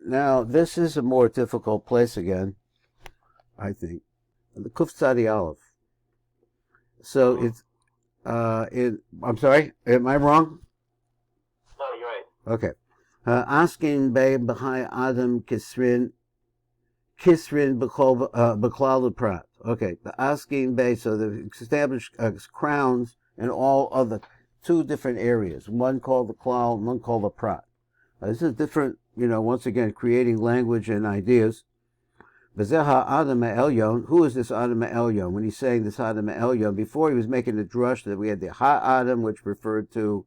Now, this is a more difficult place again, I think. The Kuf Tzadi Aleph. So it's, I'm sorry, am I wrong? No, you're right. Okay. Asking Bey B'chai Adam Kisrin B'klal Prat. Okay, the asking Bey, so the established crowns in all of the two different areas, one called the klal and one called the prat. This is different, once again, creating language and ideas. B'zeha Adam Elyon, who is this Adam Elyon? When he's saying this Adam Elyon, before he was making the drush that we had the Ha-Adam, which referred to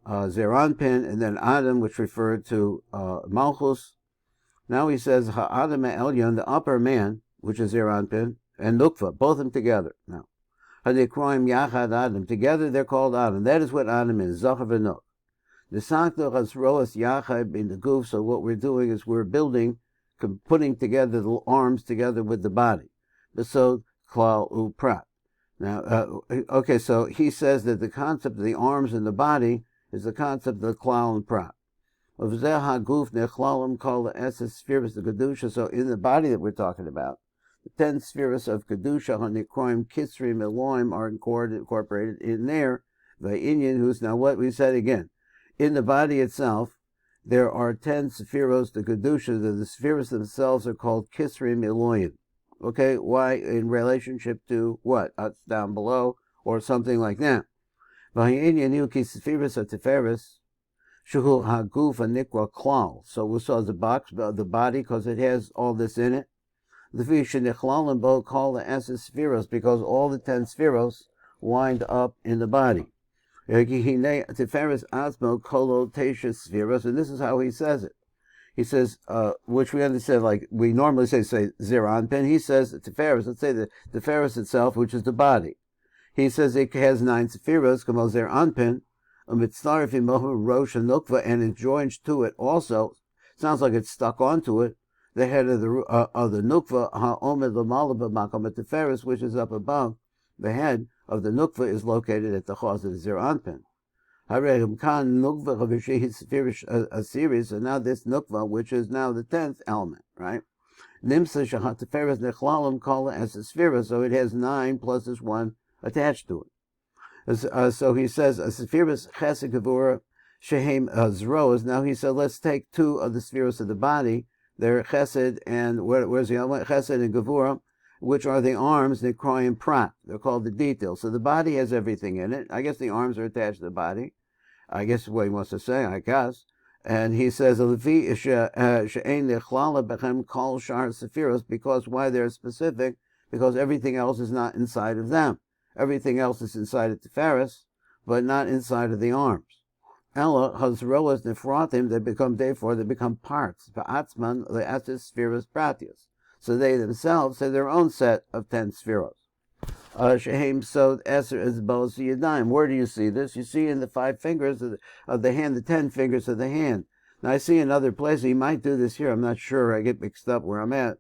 Zeranpin, and then Adam, which referred to Malchus. Now he says Ha-Adam Elyon, the upper man, which is Zeranpin, and Nukva, both of them together. Now, Hadikroim Yachad Adam, together they're called Adam. That is what Adam is, Zachar v'Nuk. The Sankto Chazroas Yachad in the Guf, so what we're doing is we're building, putting together the arms together with the body. So, Klal Uprat. Now, okay, so he says that the concept of the arms and the body is the concept of the Klal and Prat. So in the body that we're talking about, the 10 spheres of Kedusha, Hanikroim, Kisrim, Elohim are incorporated in there. Va'inyan, who's now what we said again. In the body itself, there are 10 spheros, the Kedusha, the spheres themselves are called Kisrim, Elohim. Okay, why? In relationship to what? That's down below, or something like that. Va'inyan, Yuki, spheres of Tiferes, Shuhu Haguf Anikra Klal. So we saw the box, the body, because it has all this in it. The Vishanichlalim both call the Esses Spheros, because all the 10 Spheros wind up in the body. Tiferes Asmo Kolo Tesha Spheros, and this is how he says it. He says, which we understand, like we normally say Zeranpin. He says Tiferes, let's say the Tiferes itself, which is the body. He says it has 9 Spheros, Kamo Zeranpin. And it joins to it also. Sounds like it's stuck onto it. The head of the nukva, ha'omed l'malaba makom teferes, which is up above. The head of the nukva is located at the chaz of the zeranpin. Haregim kan nukva a series, and now this nukva, which is now the 10th element, right? Nimsa shahat teferes nechlalim kala as a sphere, so it has 9 plus this 1 attached to it. So he says, Sephiris Chesed Gevura Shehem Zroas. Now he said, let's take 2 of the spheres of the body. They're Chesed and, where's the other one? Chesed and Gevura, which are the arms, Nikroim Prat. They're called the details. So the body has everything in it. I guess the arms are attached to the body. I guess what he wants to say, I guess. And he says, because why they're specific? Because everything else is not inside of them. Everything else is inside of Tiferes, but not inside of the arms. Ella Hazroas Nefratim, they become parts. Va'atzman le'atis spheres pratius. So they themselves have their own set of 10 spheros. Shehem Sod Eser is Bos Yadayim. Where do you see this? You see in the 5 fingers of the hand, the 10 fingers of the hand. Now I see another place, he might do this here, I'm not sure, I get mixed up where I'm at.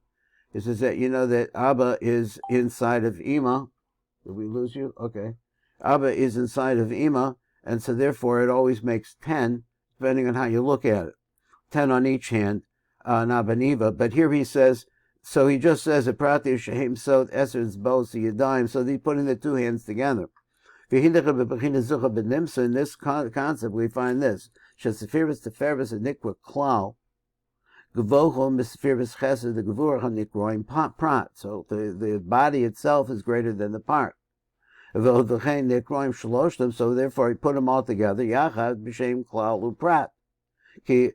It says that that Abba is inside of Ima. Did we lose you? Okay. Abba is inside of Ima, and so therefore it always makes 10, depending on how you look at it. 10 on each hand, Nabaniva. But here he says, so he just says, Prati Shehem Sod Eser's Bos Yadayim, so he's putting the 2 hands together. In this concept, we find this. Shesephiris Teferis and Nikwa Klal, Gavoho Misephiris Chesed, the Gavur HaNikroim Prat. So the body itself is greater than the part. So therefore he put them all together. Yachad b'shem klal uprat. Ki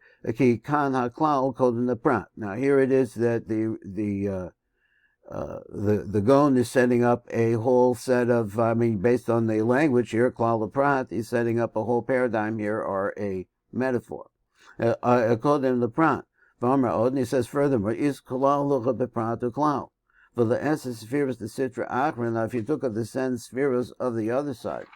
kan haklal kodin the prat. Now here it is that the Gon is setting up a whole set of, based on the language here, klal uprat, he's setting up a whole paradigm here, or a metaphor. Kodin the prat. V'amar od, and he says furthermore, is klal lucha b'prat uklal. For the essence spheres the Sitra Achron. Now, if you took of the 10 spheres of the other side,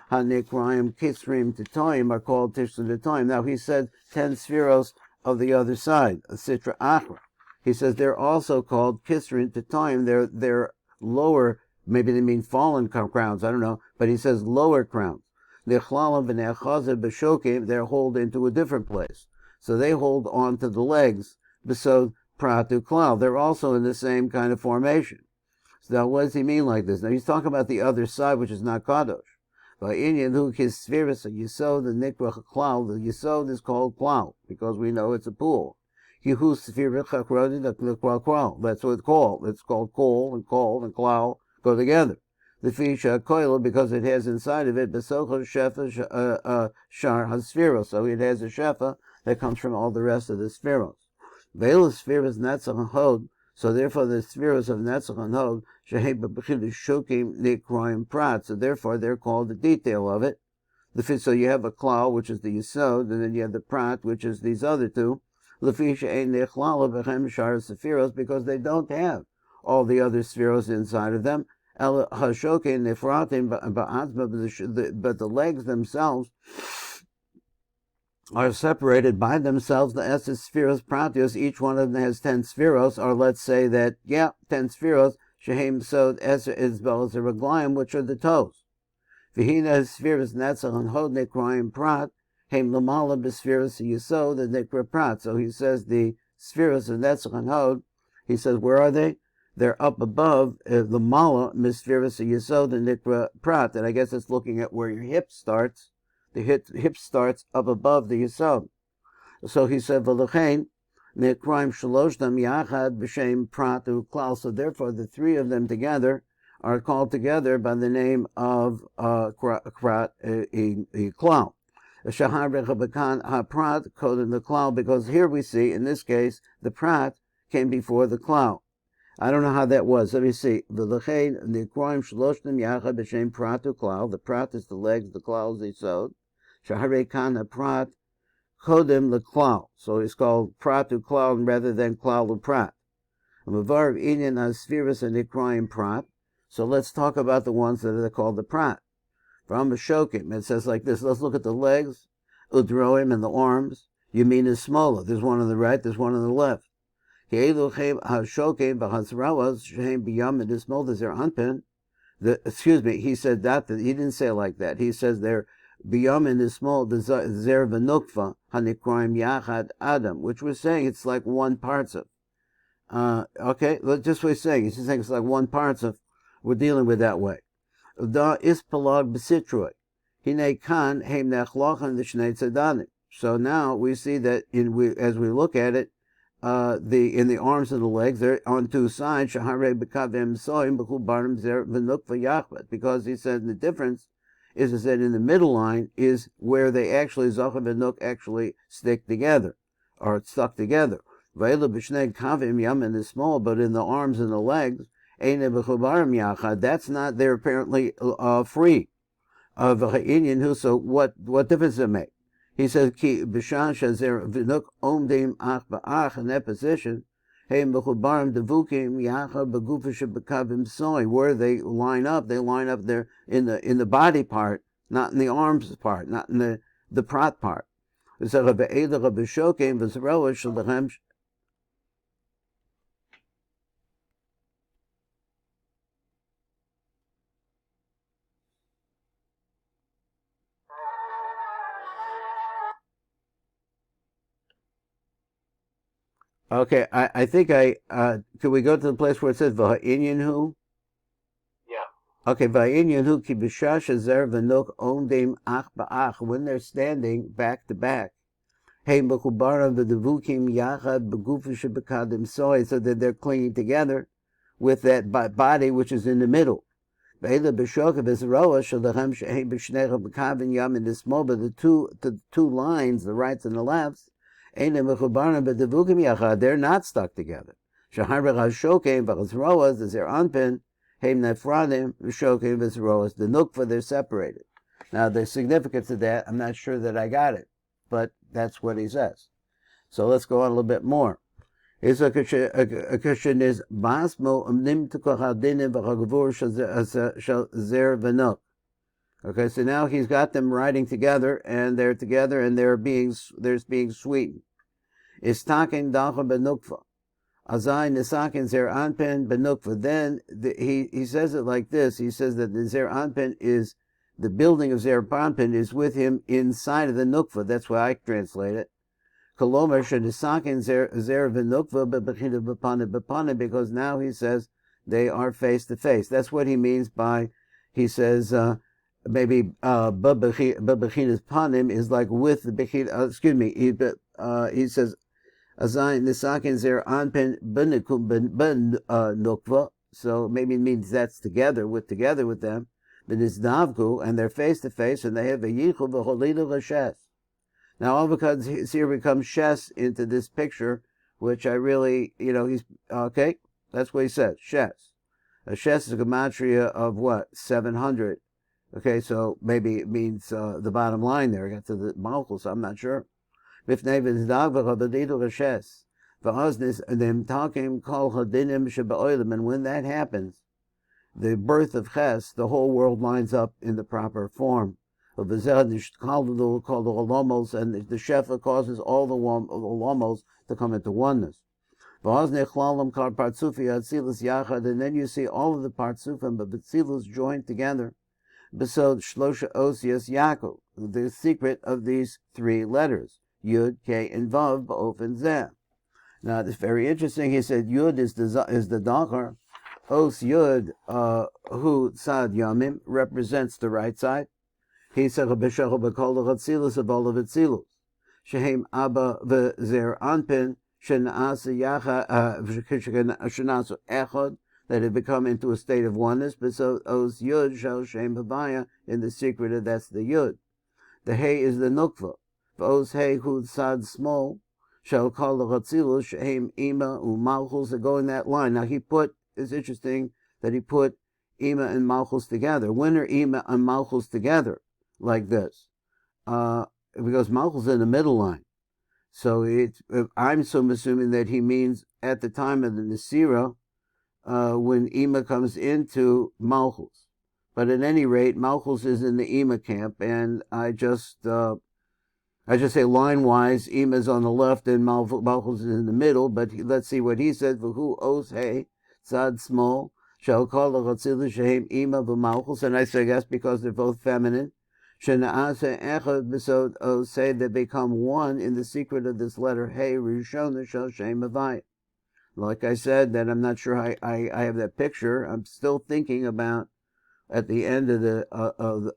Hanikroim, Kisrim, Titoim are called Tishla Titoim. Now, he said 10 spheres of the other side, the Sitra Achron. He says they're also called Kisrim, Titoim. They're lower, maybe they mean fallen crowns, I don't know, but he says lower crowns. Nechlalim v'nechazer b'shokim, they're hold into a different place. So they hold on to the legs. besod pratu klal. They're also in the same kind of formation. So now what does he mean like this? Now he's talking about the other side, which is not kadosh. By Inyan who his spheres a yisod the nikra klal. The yisod is called klal because we know it's a pool. Yehu sphere chakrodi the klal. That's what it's called. It's called kol and klal go together. The fisha koil because it has inside of it besocha shefa shar hasphira. So it has a shefa that comes from all the rest of the spheros. Veil spheres netzach hod. So therefore, the spheres of Netzach and Hod, Shokim Nikroim Prat. So therefore, they're called the detail of it. So you have a klal, which is the Yisod, and then you have the Prat, which is these other two. Lefisha ein nechlala b'chem shar sephiros, because they don't have all the other spheros inside of them. El hashokim nefratim ba'atzma, but the legs themselves are separated by themselves. The Esses spheros pratios, each one of them has 10 spheros, or let's say that, 10 spheros, shehem sod Esser Isbel Zeraglayim, which are the toes. Vihina spheros netzach and hod nekroim prat, hem lamala b'spheros yisod, the nekra prat. So he says the spheros of netzach and hod, he says, where are they? They're up above the mala b'spheros yisod, the nekra prat. And I guess it's looking at where your hip starts. The hip starts up above the Yisod. So he said, V'lechein, ne'kroim shaloshdam yachad b'shem pratu klal. So therefore, the three of them together are called together by the name of klal. Shahar rechabakan ha-prat coded the klal, because here we see, in this case, the prat came before the klal. I don't know how that was. Let me see. V'lechein, ne'kroim shaloshdam yachad b'shem pratu klal. The prat is the legs, the klal is the Yisod. Shahare kana prat kodem leklal. So it's called pratu klal rather than klal uprat. Mavar inyan asfiras and ikroim prat. So let's talk about the ones that are called the prat. From Shokim, it says like this. Let's look at the legs, udroim, and the arms. Yamin is smaller. There's one on the right, there's one on the left. Shokim b'hazrawas shehem b'yamin is small. There's their anpin. Excuse me, he said that he didn't say it like that. He says they're Biyamin is small, the zer v'nukva hanikroim yachad adam, which we're saying it's like one parts of. Okay, just what he's saying. He's saying it's like one parts of. We're dealing with that way. Da ispalag b'sitroi. Hine kan heim nechlochan l'shnei tzadanim. So now we see that as we look at it, in the arms and the legs, they're on two sides. Shahare b'kavim soim b'chu barim zer v'nukva yachad. Because he said the difference is that in the middle line is where they actually, Zachar and Nuk actually stick together, or stuck together. Vayla b'shnei kavim yamin is small, but in the arms and the legs, eine b'chubarim yachad, that's not, they're apparently free. So what difference does it make? He says, ki b'shan shazer v'nuk omdim ach ba'ach, in that position, where they line up there in the body part, not in the arms part, not in the prat part. Okay, I think could we go to the place where it says V'ha'inyanhu? Yeah. Okay, V'ha'inyanhu ki b'shash azer v'nuk omdim ach ba'ach, when they're standing back to back. Hey m'chubaram v'devukim yachad b'gufish b'kadim soy, so that they're clinging together with that body which is in the middle. Ve'ela b'shokav ezroa shalachem she'hei b'shnecha b'kavin yam in this moment, the two lines, the rights and the lefts, they're not stuck together. The nukva, they're separated. Now, the significance of that, I'm not sure that I got it, but that's what he says. So let's go on a little bit more. A question is, okay, so now he's got them riding together, and they're being sweetened. Is taken dacha benukva. Azai nisakin zer anpen benukva. Then he says it like this. He says that the zer anpen is, the building of zer anpen is with him inside of the nukva. That's why I translate it. Kolomer shenisakin zer v'nukva bebechina b'pana, because now he says they are face to face. That's what he means by, he says, maybe bebechinas panim is like with the bechina. Excuse me. He says azayin nisakin zer anpen ben nukva. So maybe it means that's together with them. But it's davgu, and they're face to face, and they have a yichud v'cholinu l'shes. Now all because here becomes shes into this picture, which I really, he's okay. That's what he says. Shes. A shes is a gematria of what? 700. Okay, so maybe it means the bottom line there. I got to the malchus. I'm not sure. And when that happens, the birth of ches, the whole world lines up in the proper form. And the shefa causes all the lomos to come into oneness. And then you see all of the partsufim but B'tzilus joined together. Besod Shlosha Osias Yaakov, the secret of these three letters, Yud, K, and Vav, B'of, and Zeh. Now, it's very interesting. He said Yud is the Dachar. Os Yud, Hu Tzad Yamim, represents the right side. He said B'shechel B'kol L'chatzilus of all of Etzilus. Shehem Abba V'zer Anpin, Shenasa Yacha, Shenasu Echad, that have become into a state of oneness, but so Os Yud Shel Shem Havaya, in the secret of that's the Yud. The Hey is the Nukva. Os Hey Hu Tzad Small, Shel Kol L'chatzilus, Shehem Ima U'Malchus, that go in that line. Now it's interesting that he put Ima and Malchus together. When are Ima and Malchus together like this? Because Malchus is in the middle line. So I'm assuming that he means at the time of the Nesira, when Ima comes into Malchus. But at any rate, Malchus is in the Ima camp, and I just say line-wise, Ima is on the left and Malchus is in the middle, but let's see what he said. V'hu os hey, tzad small, shall call the chatzilus shehem Ima v'Malchus, and I guess because they're both feminine. Shena'ase echad b'sod os say they become one in the secret of this letter hey, rishona shel shem havaya. Like I said, that I'm not sure I have that picture. I'm still thinking about at the end of the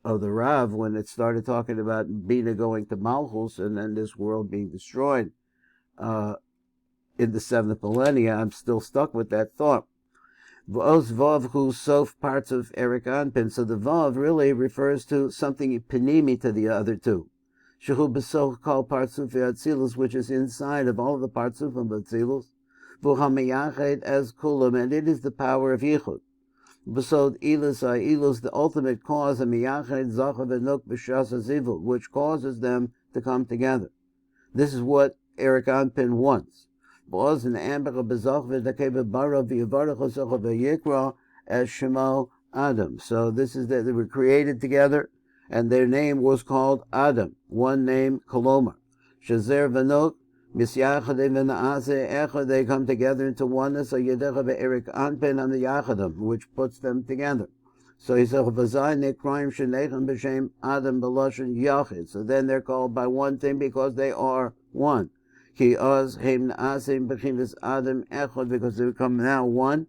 Rav, when it started talking about Bina going to Malchus and then this world being destroyed in the 7th millennia. I'm still stuck with that thought. V'os Vav Hu Sof parts of Erik Anpin. So the Vav really refers to something panimi to the other two. Shehu B'soch Kol Partsuf Atzilus, which is inside of all of the Partsufim Atzilus. V'hamiyached as kulam, and it is the power of Yichud. B'sod Ilus, the ultimate cause of Miyached Zachav Enuk B'shas Azivul, which causes them to come together. This is what Erik Anpin wants. As Shemo Adam. So this is that they were created together, and their name was called Adam. One name, Kolomar. Shazer Vanok, they come together into oneness. Erik Anpin on the Yachadim, which puts them together. So he said, Adam Yachid. So then they're called by one thing because they are one. Because they become now one.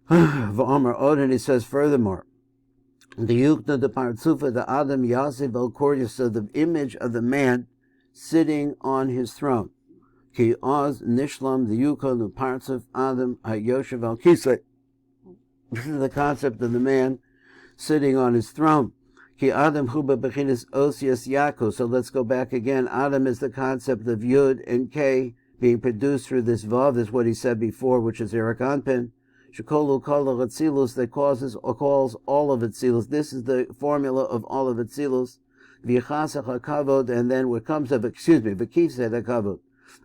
And he says furthermore, the Yukna, the Partsufa, the Adam Yasib El Kordius, so the image of the man sitting on his throne. Ki Oz Nishlam, the Yukon, the Partsuf Adam Hayoshev Al Kisei. This is the concept of the man sitting on his throne. Ki Adam Huba Bechinis Osias Yaakov. So let's go back again. Adam is the concept of Yud and K being produced through this Vav. This is what he said before, which is Erik Anpin. Shekolu Kol Atzilus, that calls all of Atzilus. This is the formula of all of Atzilus. V'chasach HaKavod, and then what comes of, V'kifsed HaKavod.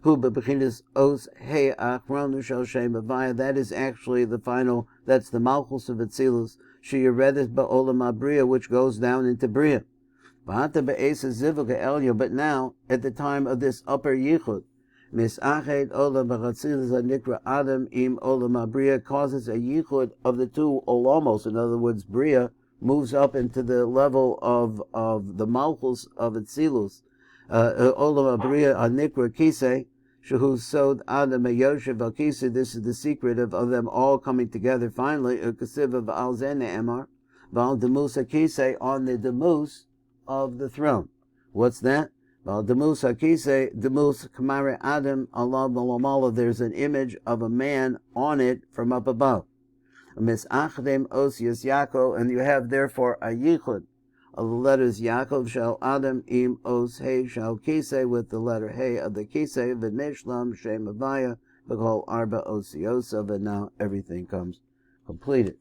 Huba Bechinis Os He Achronu Shel Shem Havaya. That is actually the final, that's the Malchus of Atzilus. Sheyeredes ba'olam abriya, which goes down into Bria. But now, at the time of this upper yichud, misached olam b'chatzilus hanikra Adam im olam abriya, causes a yichud of the two olamos. In other words, Bria moves up into the level of the Malchus of Atzilus, Olam Abriya Anikra Kise, Shahu Sod Adam Yoshev Al Kise. This is the secret of them all coming together finally. Ukasiv of Al Zene Emar, Val Demus Akise, on the Demus of the throne. What's that? Val Demus Akise, Demus Kamare Adam Allah Malamala. There's an image of a man on it from up above. Mis Achdem Osius Yaakov, and you have therefore a yichud of the letters Yaakov shall Adam im Os Hey shall Kisei, with the letter Hey of the Kisei v'nishlam Shem Avaya b'kol Arba Osiosa, and now everything comes completed.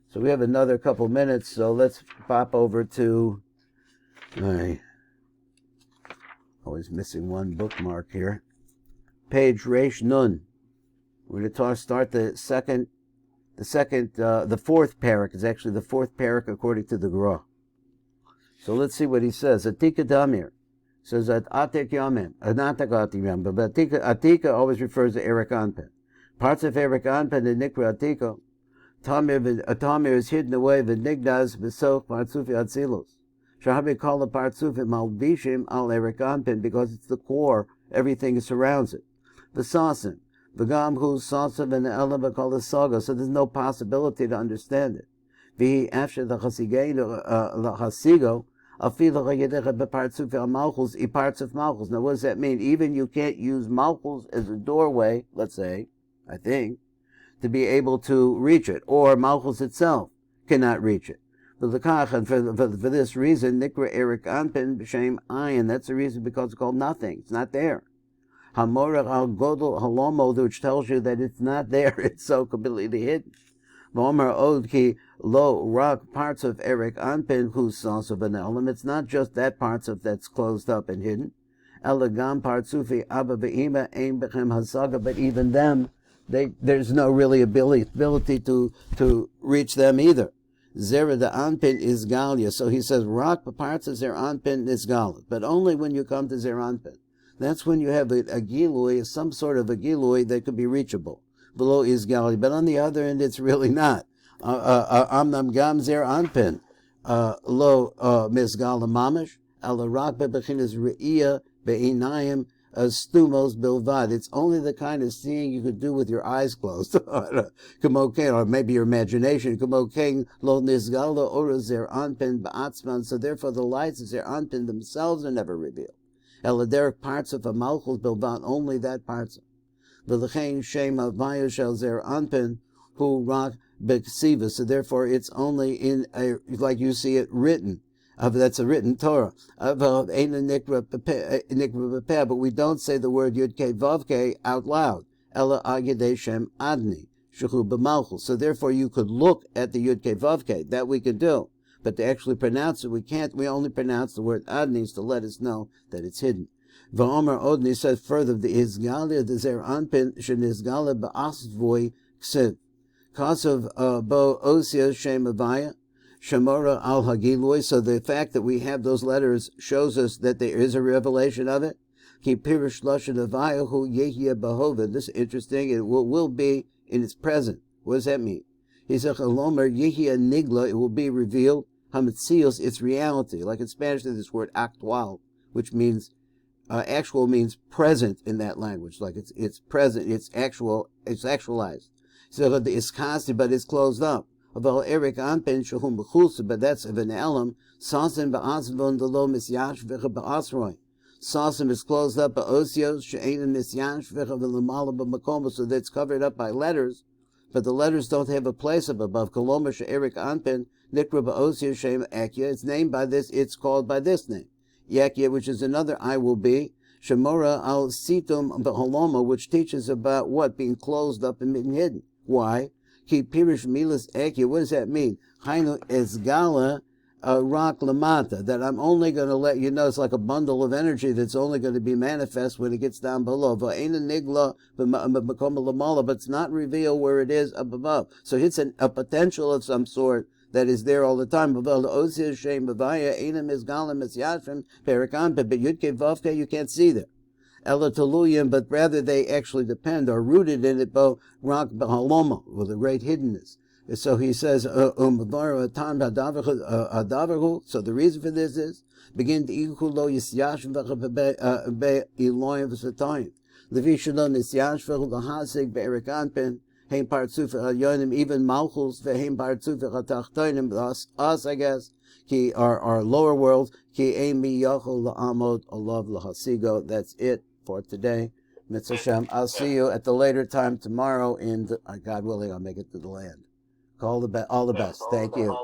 So we have another couple minutes, so let's pop over to always missing one bookmark here. Page Reish Nun. We're going to start the fourth parak. Is actually the fourth parak according to the Gra. So let's see what he says. Atika Damir says that Atik Yamin, Anatagati Yam, but Atika always refers to Erik Anpen. Parts of Erik Anpen in Nikra Atika, Tamir is hidden away, Vinigdas, Besoch, Partsufi Atzilos. Shahabi call the Partsufi Malbishim al Erik Anpen, because it's the core, everything surrounds it. Vesasim, Vagam Hu Sasav and Elaba call the Saga, so there's no possibility to understand it. Vihi after the Hasigo, parts of Malchus. Now, what does that mean? Even you can't use Malchus as a doorway, let's say, I think, to be able to reach it, or Malchus itself cannot reach it. For this reason, Nikra Erik Anpin B'Shem Ayin. That's the reason, because it's called nothing. It's not there. Hamorach al Godel Halomo, which tells you that it's not there. It's so completely hidden. V'omer od ki lo rak parts of Erik Anpin whose sauce of an element. It's not just that parts of that's closed up and hidden. Elegam partsufi abba be'ima ein bechem hasaga, but even them, there's no really ability to reach them either. Zera the Anpin is Galia. So he says rak parts of Zer Anpin is Galia, but only when you come to Zer Anpin. That's when you have a gilui, some sort of a gilui that could be reachable. Below is Gali, but on the other end, it's really not. Amnam gam zer anpin lo misgala mamish ala rak bebechinas reiya be'inayim stumos bilvad. It's only the kind of seeing you could do with your eyes closed, or maybe your imagination. Lo nisgala ora zer anpin ba'atzman. So therefore, the lights of zer anpin themselves are never revealed. Ela derek parts of a malchus bilvad, only that parts of. V'lechein shem avaya shel zer anpin hu rak beksiva. So therefore, it's only in a, like you see it written. That's a written Torah. But we don't say the word yudke vavke out loud. Ela agidei shem adni shuchu b'malchus. So therefore, you could look at the yudke vavke. That we could do. But to actually pronounce it, we can't. We only pronounce the word adnis to let us know that it's hidden. V'omer Odni says further, the Izgalia, the Zer Anpin, Shenizgala ba'asvoi ksiv. Kasav bo osia shem avaya, shemora al hagiloi. So the fact that we have those letters shows us that there is a revelation of it. Ki pirish lashon avaya hu yehia behova. This is interesting. It will be in its present. What does that mean? He said, Chalomer yehia nigla, it will be revealed. Hametzios, its reality. Like in Spanish, there's this word actual, which means actual means present in that language, like it's present, it's actual, it's actualized. So the iskasi, but it's closed up. Aval Erik Anpen shahum b'chulsa, but that's of an elam. Sasim ba'asvon delo misyash v'cha ba'asroi. Sasim is closed up ba'osios she'enim misyash v'cha v'lamala b'makom, so that's covered up by letters, but the letters don't have a place up above. Koloma she'erik Anpen nikra ba'osios she'em akya. It's named by this. It's called by this name. Yakia, which is another I will be, Shemora al Situm Beholoma, which teaches about what? Being closed up and hidden. Why? Ki Pirish Milas Akia, what does that mean? Hainu Esgala Rak Lamata, that I'm only going to let you know, it's like a bundle of energy that's only going to be manifest when it gets down below. Va'ena Nigla Lamala, but it's not revealed where it is up above. So it's a potential of some sort that is there all the time. But Yudke you can't see there. Elataluyim, but rather they actually depend, are rooted in it, with a great hiddenness. So he says, so the reason for this is, begin to even Malchus ve'hem partzuf v'chatachtonim, us, I guess, ki our lower world, ki ein mi yachol la'amod alav lahasigo. That's it for today. Mitzvah Shem. I'll see you at the later time tomorrow. God willing, I'll make it to the land. All the best. Thank you.